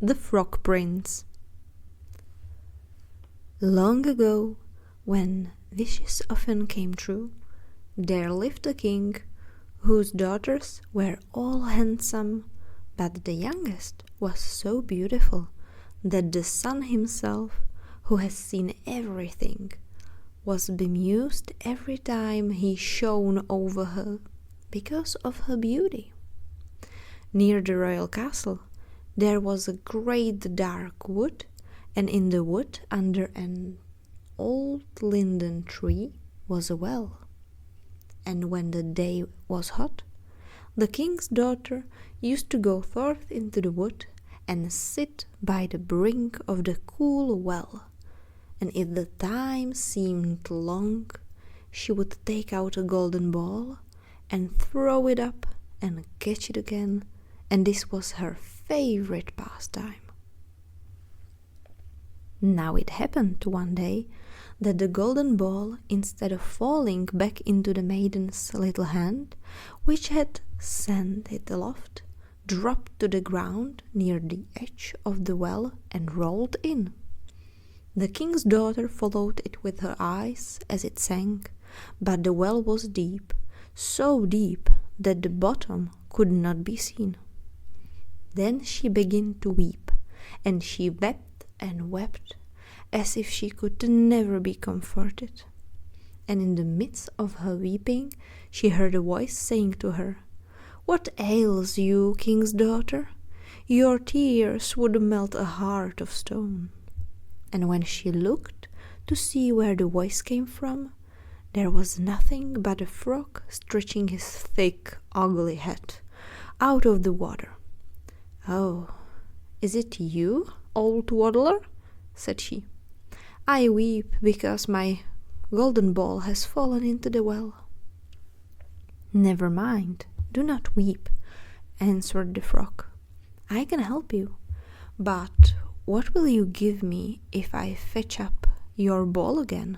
The Frog Prince. Long ago, when wishes often came true, there lived a king whose daughters were all handsome, but the youngest was so beautiful that the sun himself, who has seen everything, was bemused every time he shone over her because of her beauty. Near the royal castle there was a great dark wood, and in the wood under an old linden tree was a well. And when the day was hot, the king's daughter used to go forth into the wood and sit by the brink of the cool well, and if the time seemed long, she would take out a golden ball and throw it up and catch it again, and this was her favorite pastime. Now it happened one day that the golden ball, instead of falling back into the maiden's little hand, which had sent it aloft, dropped to the ground near the edge of the well and rolled in. The king's daughter followed it with her eyes as it sank, but the well was deep, so deep that the bottom could not be seen. Then she began to weep, and she wept and wept as if she could never be comforted. And in the midst of her weeping she heard a voice saying to her, "What ails you, king's daughter? Your tears would melt a heart of stone." And when she looked to see where the voice came from, there was nothing but a frog stretching his thick, ugly head out of the water. "Oh, is it you, old waddler?" said she. "I weep because my golden ball has fallen into the well." "Never mind, do not weep," answered the frog. "I can help you, but what will you give me if I fetch up your ball again?"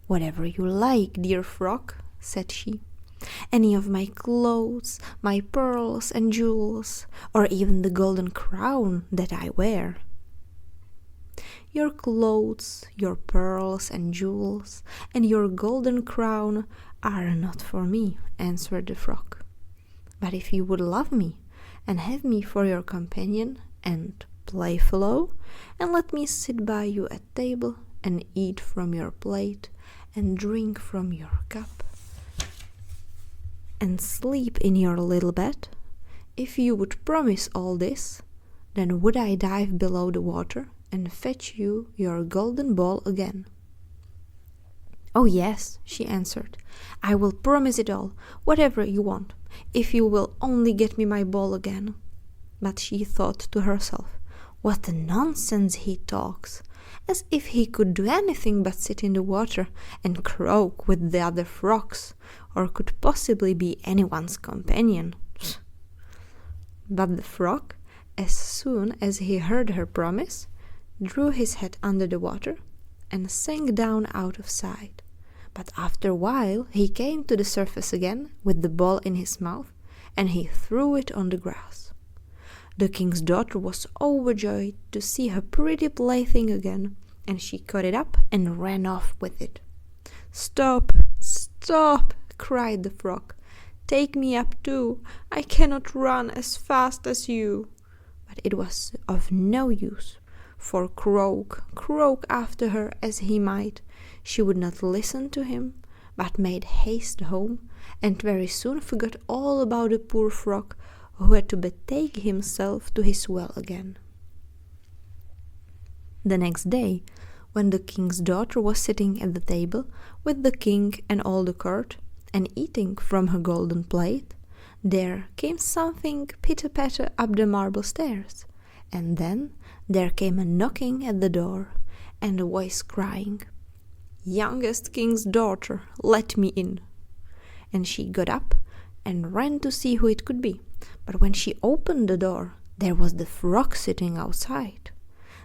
"Whatever you like, dear frog," said she. "Any of my clothes, my pearls and jewels, or even the golden crown that I wear." "Your clothes, your pearls and jewels, and your golden crown are not for me," answered the frog. "But if you would love me and have me for your companion and playfellow, and let me sit by you at table and eat from your plate and drink from your cup and sleep in your little bed, if you would promise all this, then would I dive below the water and fetch you your golden ball again." "Oh yes," she answered, "I will promise it all, whatever you want, if you will only get me my ball again." But she thought to herself, "What nonsense he talks, as if he could do anything but sit in the water and croak with the other frogs, or could possibly be anyone's companion." But the frog, as soon as he heard her promise, drew his head under the water and sank down out of sight. But after a while he came to the surface again with the ball in his mouth, and he threw it on the grass. The king's daughter was overjoyed to see her pretty plaything again, and she caught it up and ran off with it. "Stop, stop!" cried the frog. "Take me up too. I cannot run as fast as you." But it was of no use, for croak after her as he might, she would not listen to him, but made haste home, and very soon forgot all about the poor frog, who had to betake himself to his well again. The next day, when the king's daughter was sitting at the table with the king and all the court, and eating from her golden plate, there came something pitter-patter up the marble stairs, and then there came a knocking at the door, and a voice crying, "Youngest king's daughter, let me in." And she got up and ran to see who it could be, but when she opened the door, there was the frog sitting outside.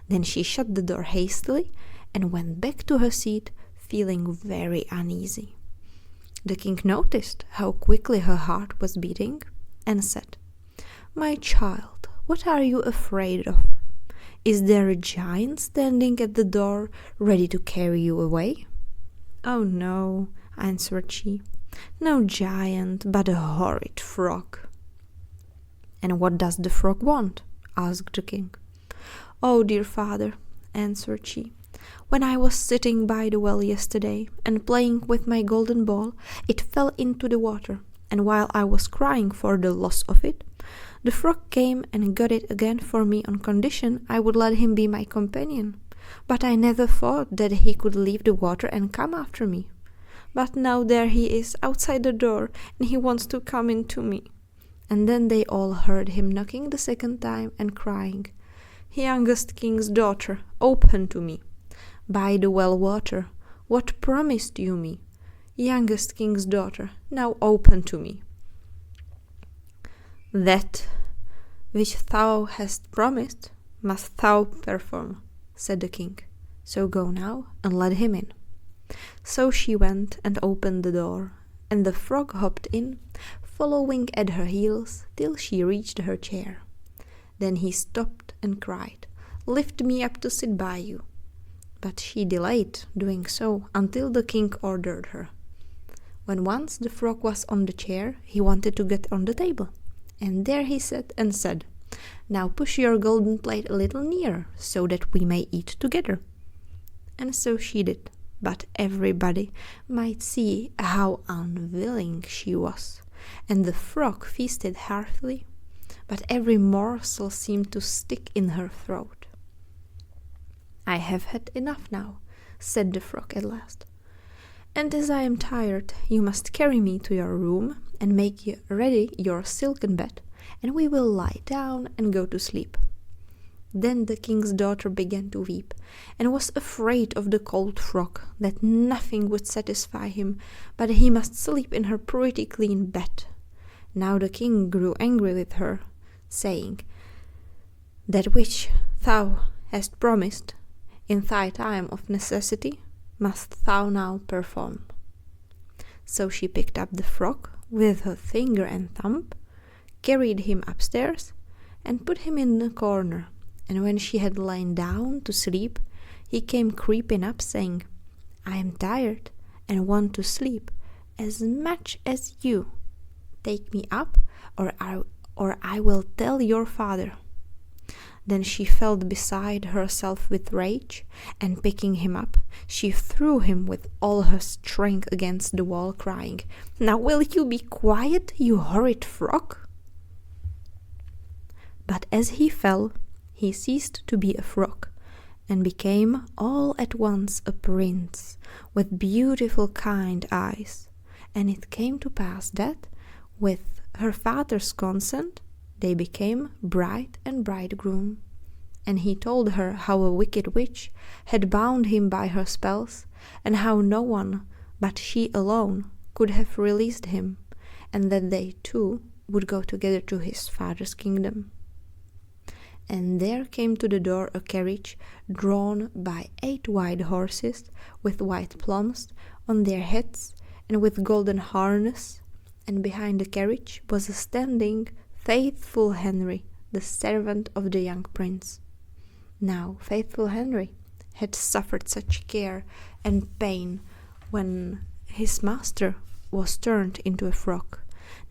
Then she shut the door hastily and went back to her seat, feeling very uneasy. The king noticed how quickly her heart was beating and said, "My child, what are you afraid of? Is there a giant standing at the door, ready to carry you away?" "Oh no," answered she, "no giant, but a horrid frog." "And what does the frog want?" asked the king. "Oh, dear father," answered she, "when I was sitting by the well yesterday and playing with my golden ball, it fell into the water, and while I was crying for the loss of it, the frog came and got it again for me on condition I would let him be my companion. But I never thought that he could leave the water and come after me. But now there he is outside the door, and he wants to come in to me." And then they all heard him knocking the second time and crying, "Youngest king's daughter, open to me. By the well water, what promised you me? Youngest king's daughter, now open to me." "That which thou hast promised must thou perform," said the king. "So go now and let him in." So she went and opened the door, and the frog hopped in, following at her heels till she reached her chair. Then he stopped and cried, "Lift me up to sit by you." But she delayed doing so until the king ordered her. When once the frog was on the chair, he wanted to get on the table, and there he sat and said, "Now push your golden plate a little nearer, so that we may eat together." And so she did, but everybody might see how unwilling she was, and the frog feasted heartily, but every morsel seemed to stick in her throat. "I have had enough now," said the frog at last, "and as I am tired, you must carry me to your room and make ready your silken bed, and we will lie down and go to sleep." Then the king's daughter began to weep, and was afraid of the cold frog, that nothing would satisfy him, but he must sleep in her pretty clean bed. Now the king grew angry with her, saying, "That which thou hast promised in thy time of necessity must thou now perform." So she picked up the frog with her finger and thumb, carried him upstairs, and put him in a corner. And when she had lain down to sleep, he came creeping up, saying, "I am tired and want to sleep as much as you. Take me up, or I will tell your father." Then she felt beside herself with rage, and picking him up, she threw him with all her strength against the wall, crying, "Now will you be quiet, you horrid frog?" But as he fell, he ceased to be a frog, and became all at once a prince, with beautiful kind eyes. And it came to pass that, with her father's consent, they became bride and bridegroom. And he told her how a wicked witch had bound him by her spells, and how no one but she alone could have released him, and that they two would go together to his father's kingdom. And there came to the door a carriage drawn by 8 white horses, with white plumes on their heads and with golden harness, and behind the carriage was a standing faithful Henry, the servant of the young prince. Now faithful Henry had suffered such care and pain when his master was turned into a frog,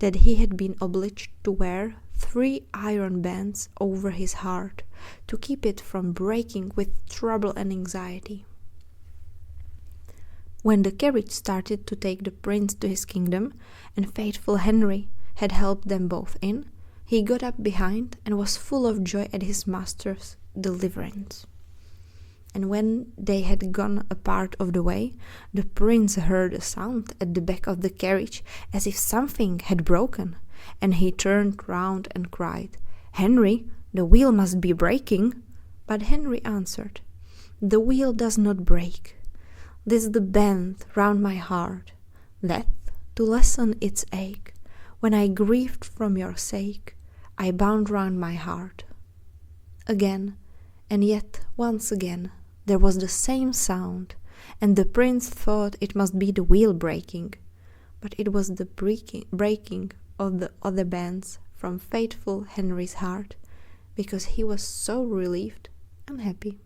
that he had been obliged to wear 3 iron bands over his heart to keep it from breaking with trouble and anxiety. When the carriage started to take the prince to his kingdom, and faithful Henry had helped them both in, he got up behind and was full of joy at his master's deliverance. And when they had gone a part of the way, the prince heard a sound at the back of the carriage as if something had broken, and he turned round and cried, "Henry, the wheel must be breaking." But Henry answered, "The wheel does not break. 'Tis the band round my heart, that, to lessen its ache, when I grieved from your sake, I bound round my heart." Again, and yet once again, there was the same sound, and the prince thought it must be the wheel breaking, but it was the breaking of the other bands from faithful Henry's heart, because he was so relieved and happy.